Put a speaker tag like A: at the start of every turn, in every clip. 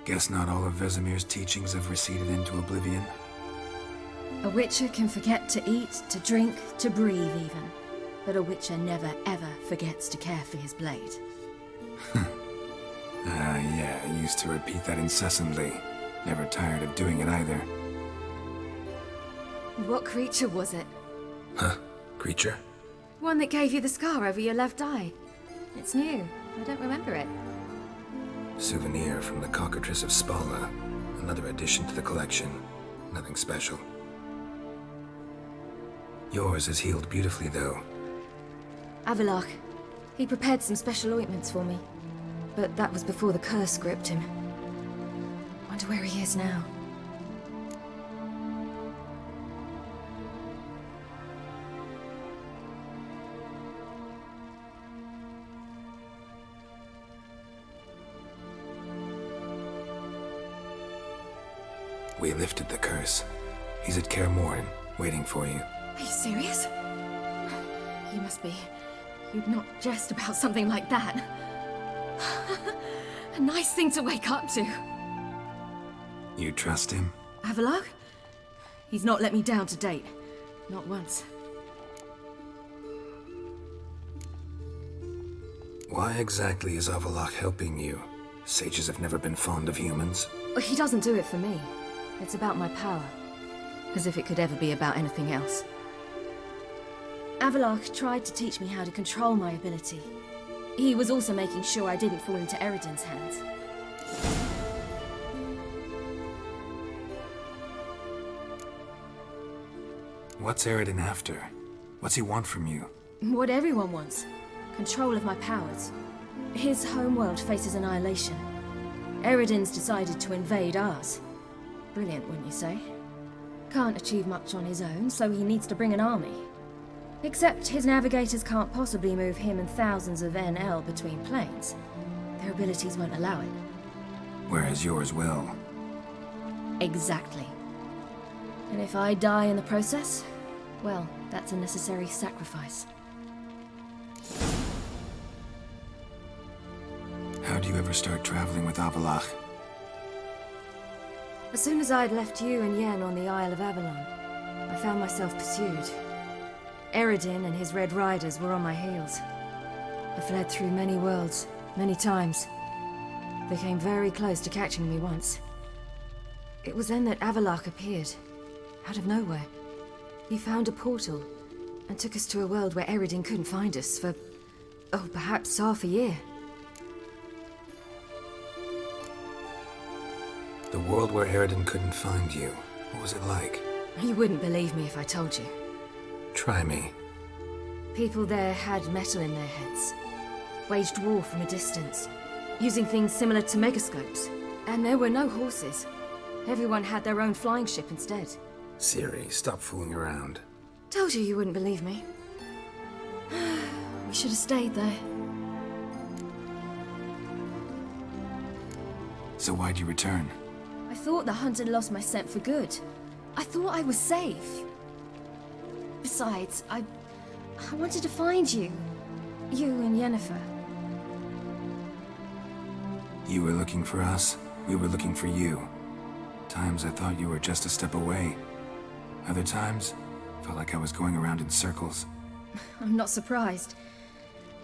A: Guess not all of Vesemir's teachings have receded into oblivion.
B: A Witcher can forget to eat, to drink, to breathe even. But a Witcher never ever forgets to care for his blade.
A: Yeah, I used to repeat that incessantly. Never tired of doing it either.
B: What creature was it?
A: Huh? Creature?
B: One that gave you the scar over your left eye. It's new. I don't remember it.
A: Souvenir from the Cockatrice of Spala. Another addition to the collection. Nothing special. Yours is healed beautifully, though.
B: Avallac'h. He prepared some special ointments for me. But that was before the curse gripped him. Wonder where he is now.
A: We lifted the curse. He's at Kaer Morhen, waiting for you.
B: Are you serious? You must be. You'd not jest about something like that. A nice thing to wake up to.
A: You trust him?
B: Avallac'h? He's not let me down to date. Not once.
A: Why exactly is Avallac'h helping you? Sages have never been fond of humans.
B: He doesn't do it for me. It's about my power. As if it could ever be about anything else. Avallac'h tried to teach me how to control my ability. He was also making sure I didn't fall into Eredin's hands.
A: What's Eredin after? What's he want from you?
B: What everyone wants. Control of my powers. His homeworld faces annihilation. Eredin's decided to invade ours. Brilliant, wouldn't you say? Can't achieve much on his own, so he needs to bring an army. Except his navigators can't possibly move him and thousands of NL between planes. Their abilities won't allow it.
A: Whereas yours will.
B: Exactly. And if I die in the process, well, that's a necessary sacrifice.
A: How do you ever start traveling with Avallac'h?
B: As soon as I'd left you and Yen on the Isle of Avalon, I found myself pursued. Eredin and his Red Riders were on my heels. I fled through many worlds, many times. They came very close to catching me once. It was then that Avallac'h appeared, out of nowhere. He found a portal, and took us to a world where Eredin couldn't find us for, oh, perhaps half a year.
A: The world where Eredin couldn't find you. What was it like?
B: You wouldn't believe me if I told you.
A: Try me.
B: People there had metal in their heads, waged war from a distance, using things similar to megascopes. And there were no horses. Everyone had their own flying ship instead.
A: Ciri, stop fooling around.
B: Told you wouldn't believe me. We should have stayed there.
A: So why'd you return?
B: I thought the hunt had lost my scent for good. I thought I was safe. Besides, I wanted to find you. You and Yennefer.
A: You were looking for us, we were looking for you. Times I thought you were just a step away. Other times, felt like I was going around in circles.
B: I'm not surprised.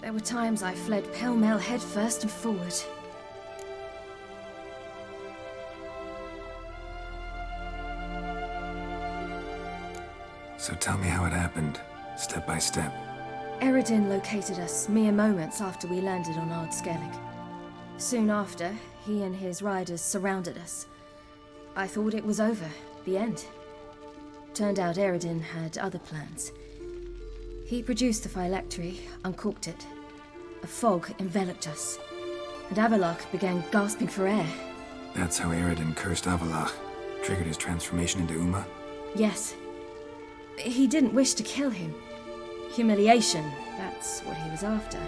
B: There were times I fled pell-mell headfirst and forward.
A: So tell me how it happened, step by step.
B: Eredin located us mere moments after we landed on Ard Skellig. Soon after, he and his riders surrounded us. I thought it was over, the end. Turned out Eredin had other plans. He produced the phylactery, uncorked it. A fog enveloped us, and Avallac'h began gasping for air.
A: That's how Eredin cursed Avallac'h, triggered his transformation into Uma?
B: Yes. He didn't wish to kill him. Humiliation, that's what he was after.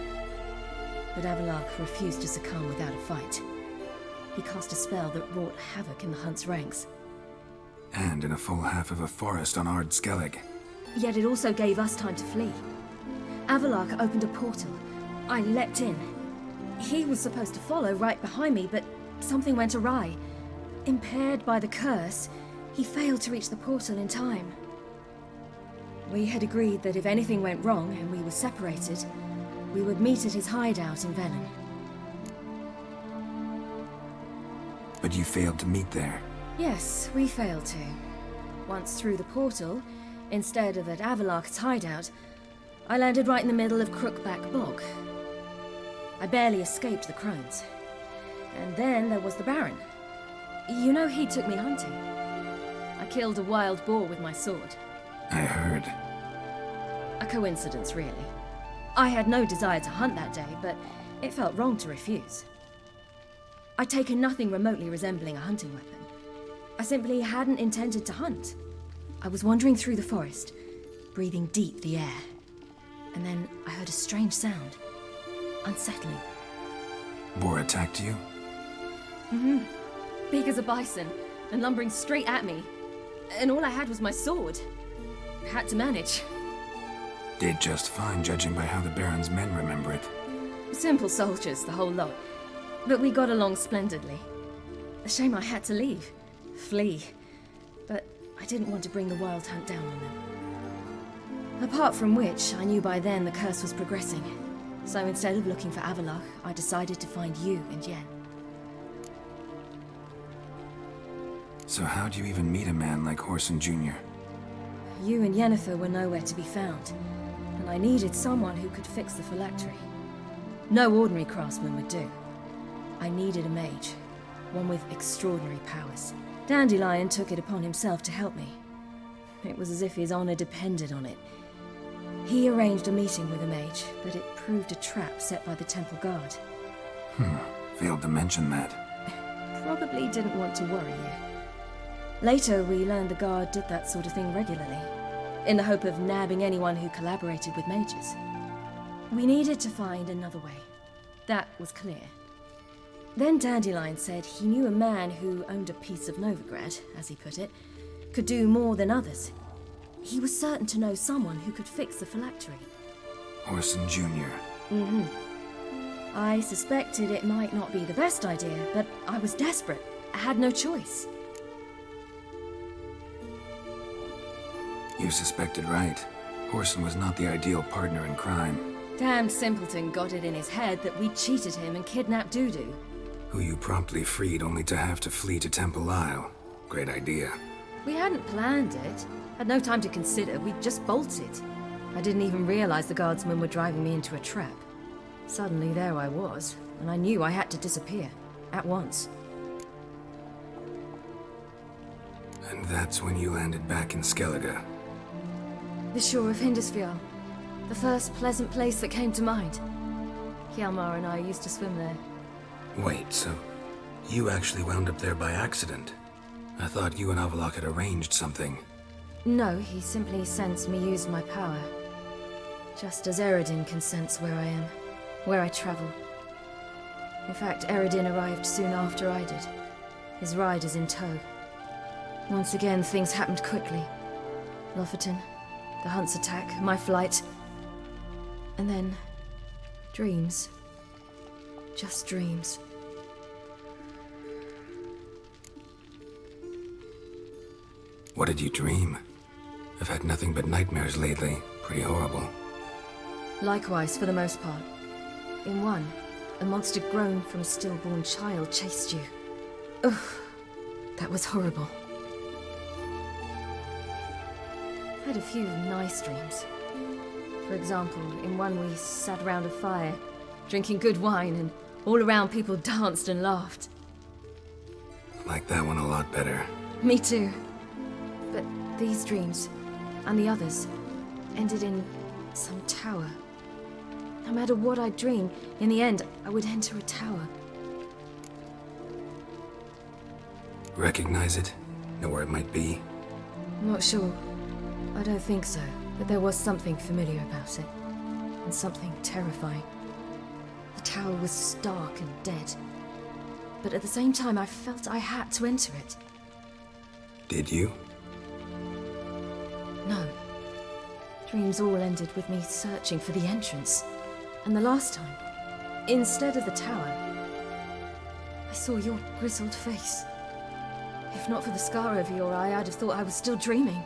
B: But Avallac'h refused to succumb without a fight. He cast a spell that wrought havoc in the Hunt's ranks.
A: And in a full half of a forest on Ard Skellig.
B: Yet it also gave us time to flee. Avallac'h opened a portal. I leapt in. He was supposed to follow right behind me, but something went awry. Impaired by the curse, he failed to reach the portal in time. We had agreed that if anything went wrong and we were separated, we would meet at his hideout in Velen.
A: But you failed to meet there.
B: Yes, we failed to. Once through the portal, instead of at Avalok's hideout, I landed right in the middle of Crookback Bog. I barely escaped the crones. And then there was the Baron. You know, he took me hunting. I killed a wild boar with my sword.
A: I heard.
B: A coincidence, really. I had no desire to hunt that day, but it felt wrong to refuse. I'd taken nothing remotely resembling a hunting weapon. I simply hadn't intended to hunt. I was wandering through the forest, breathing deep the air. And then I heard a strange sound. Unsettling.
A: Boar attacked you?
B: Mm-hmm. Big as a bison, and lumbering straight at me. And all I had was my sword. Had to manage.
A: Did just fine, judging by how the Baron's men remember it.
B: Simple soldiers, the whole lot. But we got along splendidly. A shame I had to leave. Flee. But I didn't want to bring the wild hunt down on them. Apart from which, I knew by then the curse was progressing. So instead of looking for Avalok, I decided to find you and Yen.
A: So how'd you even meet a man like Horson Jr.?
B: You and Yennefer were nowhere to be found, and I needed someone who could fix the phylactery. No ordinary craftsman would do. I needed a mage, one with extraordinary powers. Dandelion took it upon himself to help me. It was as if his honor depended on it. He arranged a meeting with a mage, but it proved a trap set by the temple guard.
A: Failed to mention that.
B: Probably didn't want to worry you. Later, we learned the guard did that sort of thing regularly, in the hope of nabbing anyone who collaborated with mages. We needed to find another way. That was clear. Then Dandelion said he knew a man who owned a piece of Novigrad, as he put it, could do more than others. He was certain to know someone who could fix the phylactery.
A: Horson Jr.
B: Mm-hmm. I suspected it might not be the best idea, but I was desperate. I had no choice.
A: You suspected right. Horson was not the ideal partner in crime.
B: Damned simpleton got it in his head that we cheated him and kidnapped Dudu.
A: Who you promptly freed only to have to flee to Temple Isle. Great idea.
B: We hadn't planned it. Had no time to consider. We just bolted. I didn't even realize the guardsmen were driving me into a trap. Suddenly there I was, and I knew I had to disappear. At once.
A: And that's when you landed back in Skellige.
B: The shore of Hindisfjall. The first pleasant place that came to mind. Hjalmar and I used to swim there.
A: Wait, so you actually wound up there by accident? I thought you and Avalok had arranged something.
B: No, he simply sensed me use my power. Just as Eredin can sense where I am, where I travel. In fact, Eredin arrived soon after I did, his riders in tow. Once again, things happened quickly. Lofoten, the hunt's attack, my flight. And then, dreams. Just dreams.
A: What did you dream? I've had nothing but nightmares lately. Pretty horrible.
B: Likewise, for the most part. In one, a monster grown from a stillborn child chased you. Ugh, that was horrible. I had a few nice dreams. For example, in one we sat around a fire, drinking good wine, and all around people danced and laughed.
A: Like that one a lot better.
B: Me too. But these dreams, and the others, ended in some tower. No matter what I dreamed, in the end, I would enter a tower.
A: Recognize it? Know where it might be?
B: Not sure. I don't think so, but there was something familiar about it. And something terrifying. The tower was stark and dead. But at the same time, I felt I had to enter it.
A: Did you?
B: No. Dreams all ended with me searching for the entrance. And the last time, instead of the tower, I saw your grizzled face. If not for the scar over your eye, I'd have thought I was still dreaming.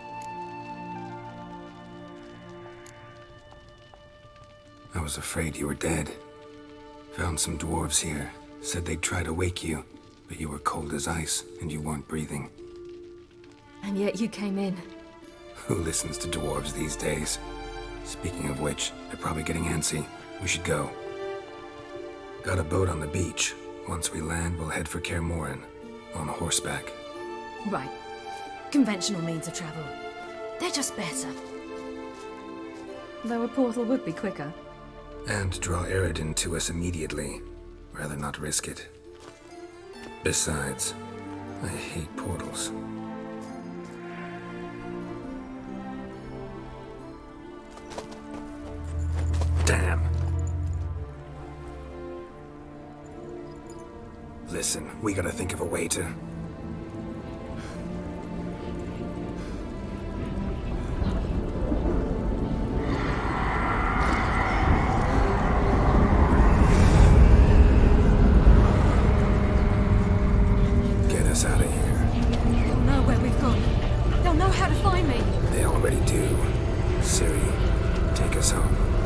A: I was afraid you were dead. Found some dwarves here. Said they'd try to wake you, but you were cold as ice and you weren't breathing.
B: And yet you came in.
A: Who listens to dwarves these days? Speaking of which, they're probably getting antsy. We should go. Got a boat on the beach. Once we land, we'll head for Kaer Morhen. On horseback.
B: Right. Conventional means of travel. They're just better. Though a portal would be quicker.
A: And draw Eredin to us immediately. Rather not risk it. Besides, I hate portals. Damn. Listen, we gotta think of a way to... get us out of here.
B: They'll know where we've gone. They'll know how to find me.
A: They already do. Ciri, take us home.